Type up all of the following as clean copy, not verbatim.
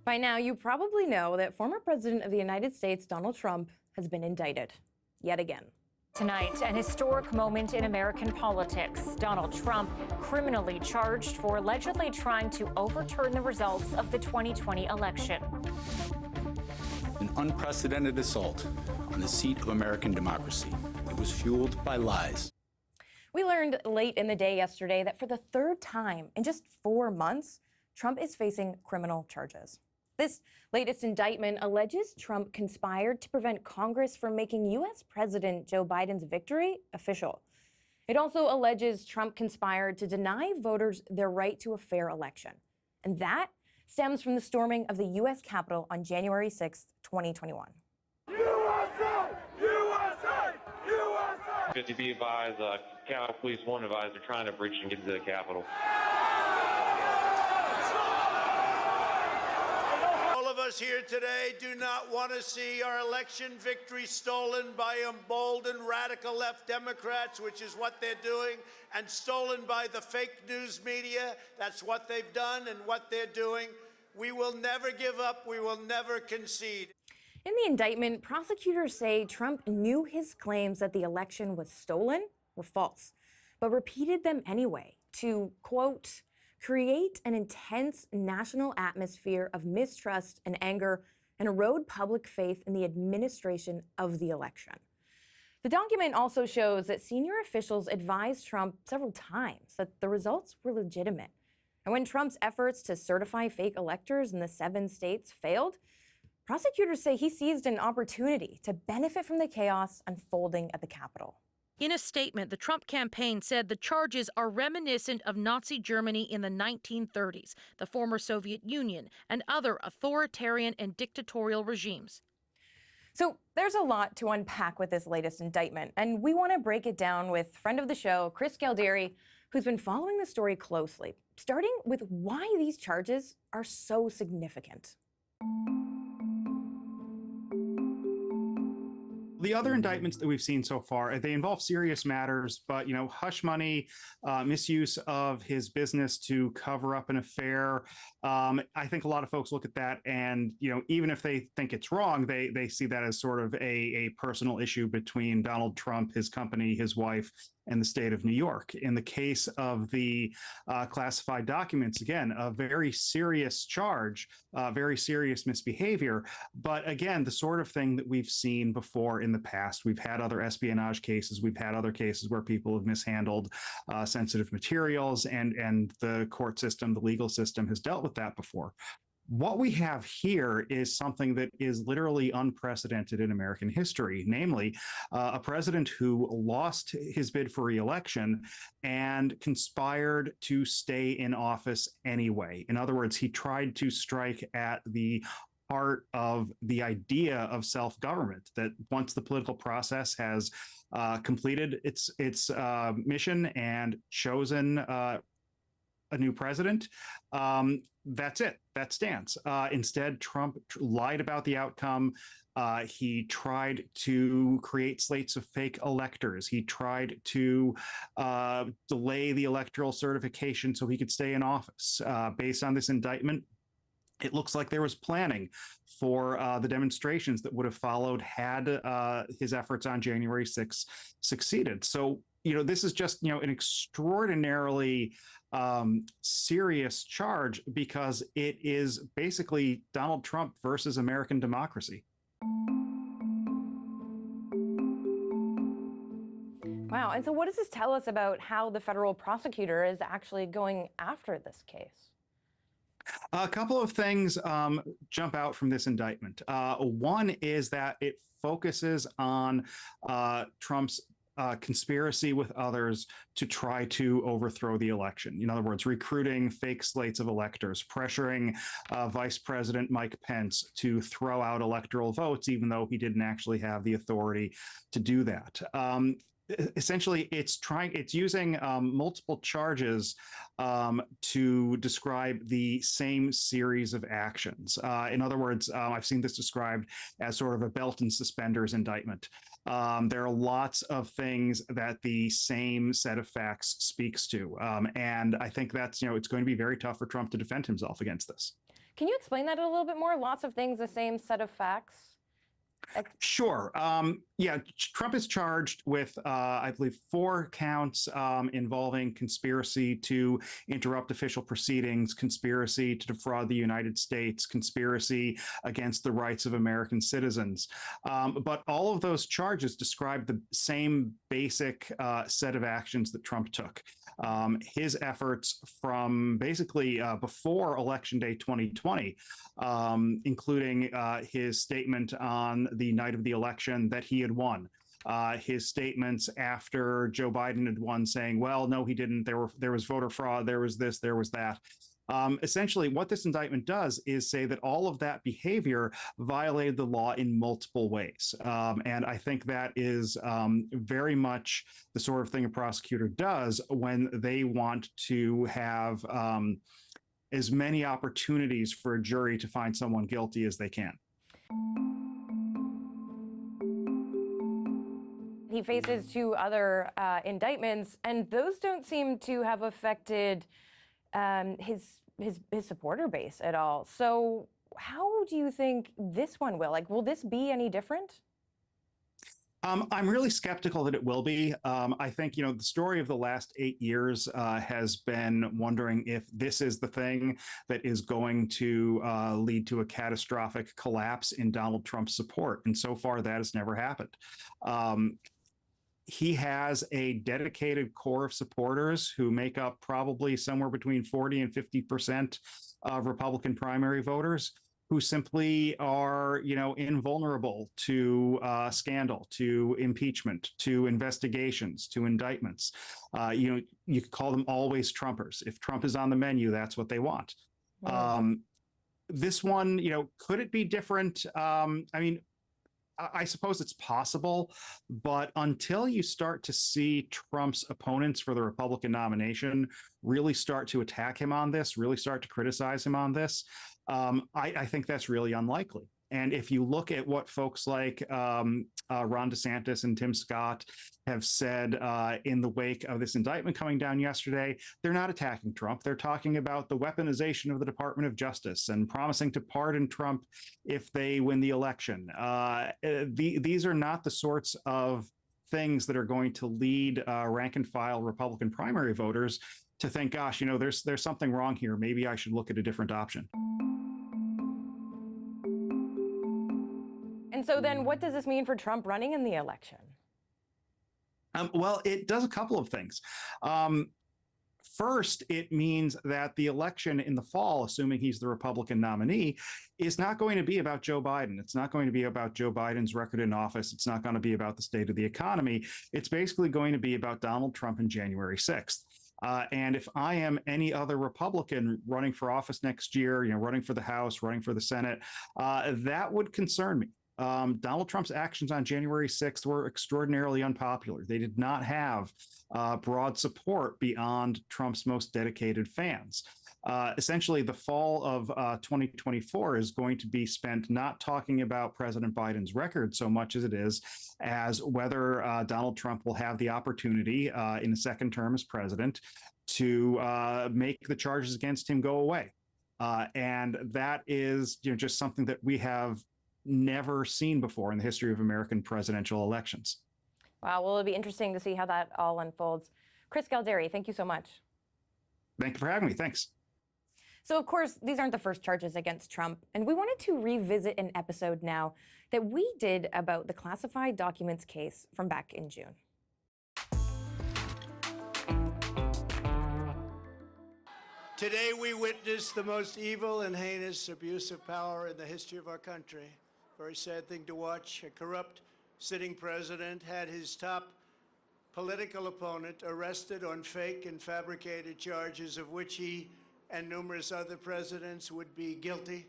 By now, you probably know that former President of the United States, Donald Trump, has been indicted yet again. Tonight, an historic moment in American politics. Donald Trump criminally charged for allegedly trying to overturn the results of the 2020 election. An unprecedented assault on the seat of American democracy. It was fueled by lies. We learned late in the day yesterday that for the third time in just 4 months, Trump is facing criminal charges. This latest indictment alleges Trump conspired to prevent Congress from making U.S. President Joe Biden's victory official. It also alleges Trump conspired to deny voters their right to a fair election. And that stems from the storming of the U.S. Capitol on January 6, 2021. USA! USA! USA! 50 be advised, Capitol Police 1 advised they're trying to breach and get to the Capitol. Us here today do not want to see our election victory stolen by emboldened radical left Democrats, which is what they're doing, and stolen by the fake news media. That's what they've done and what they're doing. We will never give up. We will never concede. In the indictment, prosecutors say Trump knew his claims that the election was stolen were false, but repeated them anyway to, quote, create an intense national atmosphere of mistrust and anger and erode public faith in the administration of the election. The document also shows that senior officials advised Trump several times that the results were legitimate. And when Trump's efforts to certify fake electors in the 7 states failed, prosecutors say he seized an opportunity to benefit from the chaos unfolding at the Capitol. In a statement, the Trump campaign said the charges are reminiscent of Nazi Germany in the 1930s, the former Soviet Union, and other authoritarian and dictatorial regimes. So there's a lot to unpack with this latest indictment, and we want to break it down with friend of the show, Chris Galdieri, who's been following the story closely, starting with why these charges are so significant. The other indictments that we've seen so far, they involve serious matters, but, hush money, misuse of his business to cover up an affair. I think a lot of folks look at that and, even if they think it's wrong, they see that as sort of a personal issue between Donald Trump, his company, his wife, and the state of New York. In the case of the classified documents, again, a very serious charge, very serious misbehavior. But again, the sort of thing that we've seen before in the past. We've had other espionage cases. We've had other cases where people have mishandled sensitive materials, and the court system, the legal system has dealt with that before. What we have here is something that is literally unprecedented in American history, namely a president who lost his bid for re-election and conspired to stay in office anyway. In other words, he tried to strike at the heart of the idea of self-government, that once the political process has completed its mission and chosen a new president, that's it. That stands. Instead, Trump lied about the outcome. He tried to create slates of fake electors. He tried to delay the electoral certification so he could stay in office. Based on this indictment, it looks like there was planning for the demonstrations that would have followed had his efforts on January 6th succeeded. So, this is just, an extraordinarily serious charge because it is basically Donald Trump versus American democracy. Wow. And so what does this tell us about how the federal prosecutor is actually going after this case? A couple of things jump out from this indictment. One is that it focuses on Trump's conspiracy with others to try to overthrow the election. In other words, recruiting fake slates of electors, pressuring Vice President Mike Pence to throw out electoral votes, even though he didn't actually have the authority to do that. Essentially, it's using multiple charges to describe the same series of actions. In other words, I've seen this described as sort of a belt and suspenders indictment. There are lots of things that the same set of facts speaks to. And I think that's, it's going to be very tough for Trump to defend himself against this. Can you explain that a little bit more? Lots of things, the same set of facts? Sure. Yeah, Trump is charged with, I believe, 4 counts involving conspiracy to interrupt official proceedings, conspiracy to defraud the United States, conspiracy against the rights of American citizens. But all of those charges describe the same basic set of actions that Trump took. His efforts from basically before Election Day 2020, including his statement on the night of the election that he had won. His statements after Joe Biden had won saying, well, no, he didn't. There was voter fraud. There was this, there was that. Essentially, what this indictment does is say that all of that behavior violated the law in multiple ways. And I think that is very much the sort of thing a prosecutor does when they want to have as many opportunities for a jury to find someone guilty as they can. He faces 2 other indictments, and those don't seem to have affected his supporter base at all. So how do you think this one will? Like, will this be any different? I'm really skeptical that it will be. I think, the story of the last 8 years has been wondering if this is the thing that is going to lead to a catastrophic collapse in Donald Trump's support. And so far, that has never happened. He has a dedicated core of supporters who make up probably somewhere between 40 and 50% of Republican primary voters who simply are, invulnerable to scandal, to impeachment, to investigations, to indictments. You could call them always Trumpers. If Trump is on the menu, that's what they want. Wow. This one, could it be different? I suppose it's possible, but until you start to see Trump's opponents for the Republican nomination really start to attack him on this, really start to criticize him on this, I think that's really unlikely. And if you look at what folks like Ron DeSantis and Tim Scott have said in the wake of this indictment coming down yesterday, they're not attacking Trump. They're talking about the weaponization of the Department of Justice and promising to pardon Trump if they win the election. These are not the sorts of things that are going to lead rank and file Republican primary voters to think, gosh, there's something wrong here. Maybe I should look at a different option. And so then what does this mean for Trump running in the election? Well, it does a couple of things. First, it means that the election in the fall, assuming he's the Republican nominee, is not going to be about Joe Biden. It's not going to be about Joe Biden's record in office. It's not going to be about the state of the economy. It's basically going to be about Donald Trump and January 6th. And if I am any other Republican running for office next year, running for the House, running for the Senate, that would concern me. Donald Trump's actions on January 6th were extraordinarily unpopular. They did not have broad support beyond Trump's most dedicated fans. Essentially, the fall of 2024 is going to be spent not talking about President Biden's record so much as it is as whether Donald Trump will have the opportunity in a second term as president to make the charges against him go away. And that is just something that we have never seen before in the history of American presidential elections. Wow, well, it'll be interesting to see how that all unfolds. Chris Galdieri, thank you so much. Thank you for having me. Thanks. So, of course, these aren't the first charges against Trump, and we wanted to revisit an episode now that we did about the classified documents case from back in June. Today we witness the most evil and heinous abuse of power in the history of our country. Very sad thing to watch. A corrupt sitting president had his top political opponent arrested on fake and fabricated charges of which he and numerous other presidents would be guilty,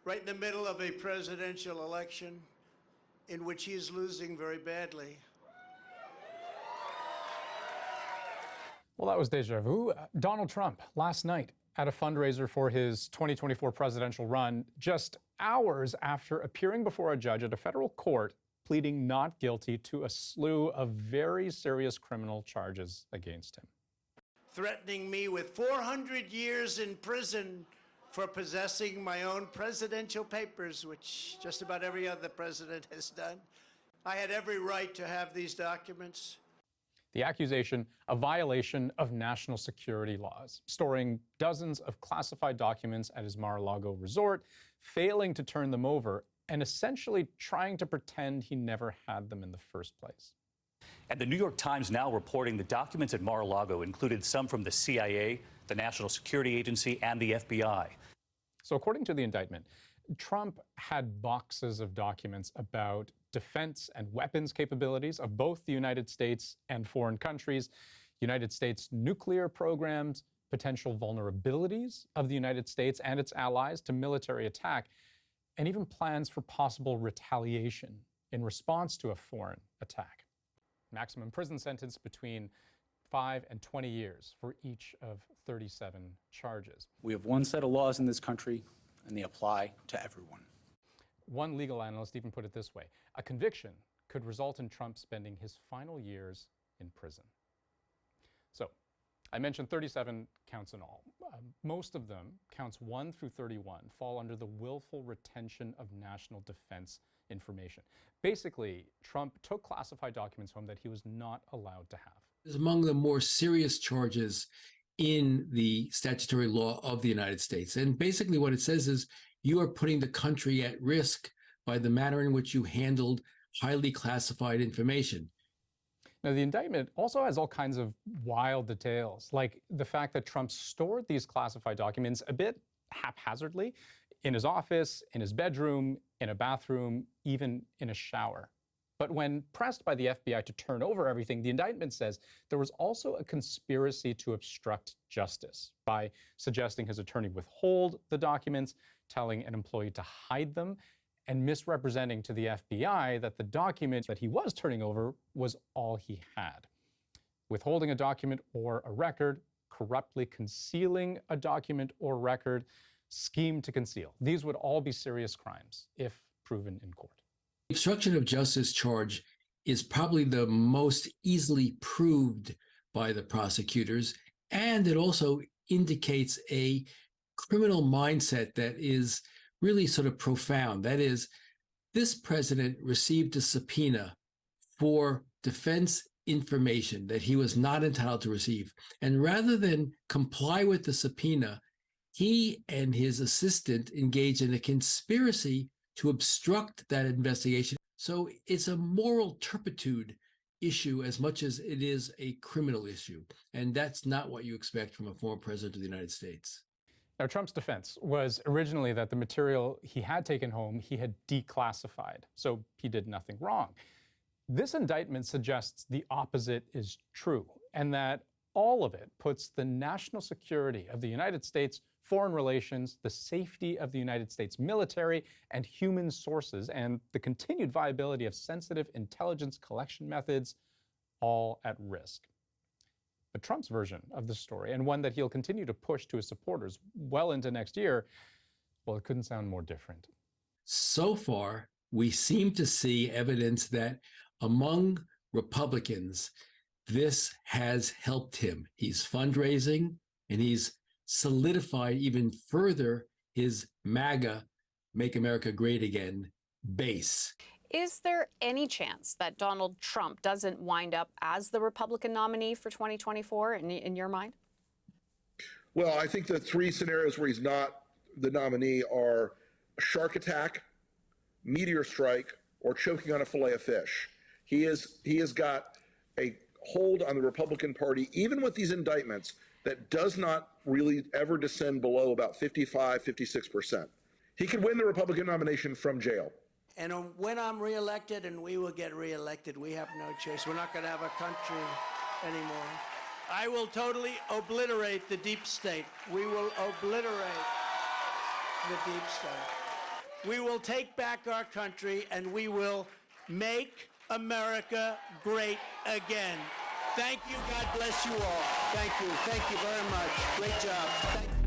right in the middle of a presidential election in which he is losing very badly. Well, that was deja vu. Donald Trump last night at a fundraiser for his 2024 presidential run, just hours after appearing before a judge at a federal court pleading not guilty to a slew of very serious criminal charges against him. Threatening me with 400 years in prison for possessing my own presidential papers, which just about every other president has done. I had every right to have these documents. The accusation, a violation of national security laws, storing dozens of classified documents at his Mar-a-Lago resort, failing to turn them over, and essentially trying to pretend he never had them in the first place. And the New York Times now reporting the documents at Mar-a-Lago included some from the CIA, the National Security Agency, and the FBI. So according to the indictment, Trump had boxes of documents about defense and weapons capabilities of both the United States and foreign countries, United States nuclear programs, potential vulnerabilities of the United States and its allies to military attack, and even plans for possible retaliation in response to a foreign attack. Maximum prison sentence between 5 and 20 years for each of 37 charges. We have one set of laws in this country, and they apply to everyone. One legal analyst even put it this way: a conviction could result in Trump spending his final years in prison. So, I mentioned 37 counts in all. Most of them, counts 1 through 31, fall under the willful retention of national defense information. Basically, Trump took classified documents home that he was not allowed to have. Is among the more serious charges in the statutory law of the United States. And basically what it says is you are putting the country at risk by the manner in which you handled highly classified information. Now, the indictment also has all kinds of wild details, like the fact that Trump stored these classified documents a bit haphazardly in his office, in his bedroom, in a bathroom, even in a shower. But when pressed by the FBI to turn over everything, the indictment says there was also a conspiracy to obstruct justice by suggesting his attorney withhold the documents, telling an employee to hide them, and misrepresenting to the FBI that the document that he was turning over was all he had. Withholding a document or a record, corruptly concealing a document or record, scheme to conceal. These would all be serious crimes if proven in court. Obstruction of justice charge is probably the most easily proved by the prosecutors, and it also indicates a criminal mindset that is really sort of profound. That is, this president received a subpoena for defense information that he was not entitled to receive. And rather than comply with the subpoena, he and his assistant engaged in a conspiracy to obstruct that investigation. So it's a moral turpitude issue as much as it is a criminal issue. And that's not what you expect from a former president of the United States. Now, Trump's defense was originally that the material he had taken home, he had declassified, so he did nothing wrong. This indictment suggests the opposite is true, and that all of it puts the national security of the United States, foreign relations, the safety of the United States military and human sources, and the continued viability of sensitive intelligence collection methods all at risk. But Trump's version of the story, and one that he'll continue to push to his supporters well into next year, well, it couldn't sound more different. So far, we seem to see evidence that among Republicans, this has helped him. He's fundraising, and he's solidified even further his MAGA, Make America Great Again, base. Is there any chance that Donald Trump doesn't wind up as the Republican nominee for 2024 in your mind? Well, I think the three scenarios where he's not the nominee are a shark attack, meteor strike, or choking on a fillet of fish. He has got a hold on the Republican Party, even with these indictments, that does not really ever descend below about 55, 56%. He could win the Republican nomination from jail. And when I'm reelected, and we will get reelected, we have no choice. We're not going to have a country anymore. I will totally obliterate the deep state. We will obliterate the deep state. We will take back our country, and we will make America great again. Thank you. God bless you all. Thank you. Thank you very much. Great job.